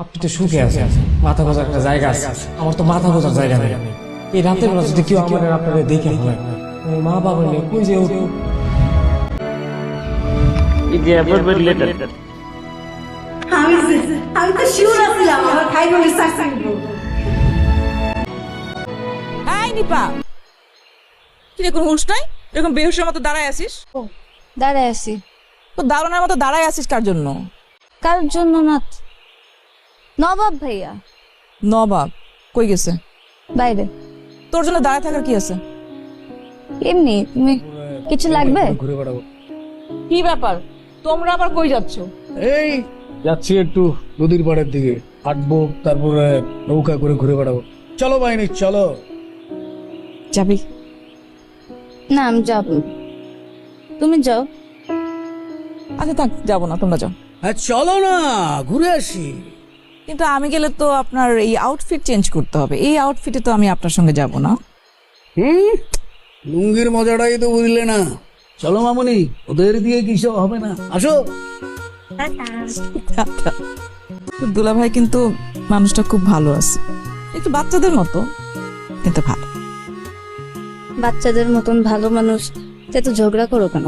আপনি তো সুখে আছেন, মাথা গোজার একটা জায়গা আছে, আমার তো মাথা গোজার জায়গা নেই। এই রাতের বেলা যদি কেউ আমাদের আপনাদের দেখে হয়, মা বাবা নিয়ে কই যে উঠু। আমি তো শিওর আছিলাম আমার খাই বলে সাকসেস করব। এই নিপা, কি রে, কোনো হুঁশ নাই? এরকম বেহুশের মতো দাঁড়ায় আছিস? দাঁড়ায় আছি। তো দারুণের মতো দাঁড়ায় আছিস কার জন্য? কার জন্য না, নবাব ভাইয়া নবাব কই গেছে? বাইরে। তোর জন্য দাঁড়ায় থাকার কি আছে? এমনি, তুমি কিছু লাগবে? ঘুরে বেড়াবো। কি ব্যাপার, তোমরা আবার কই যাচ্ছ? এই যাচ্ছি একটু নদীর পাড়ের দিকে, হাঁটবো, তারপরে নৌকা করে ঘুরে বেড়াবো। চলো বাইনি, চলো। যাবি? না, আমি যাব। তুমি যাও। আচ্ছা থাক, যাবো না, তোমরা যাও। হ্যাঁ চলো না, ঘুরে আসি। কিন্তু আমি গেলে তো আপনার এই আউটফিট চেঞ্জ করতে হবে, এই আউটফিটে তো আমি আপনার সঙ্গে যাব না। লুঙ্গির মজাটাই তো বুঝলে না। চলো মামনি, ওদের দিয়ে কিছু হবে না, আসো। দুলা ভাই কিন্তু মানুষটা খুব ভালো আছে, একটু বাচ্চাদের মতো কিন্তু ভালো। বাচ্চাদের মতন ভালো মানুষ, সে তো ঝগড়া করো কেন?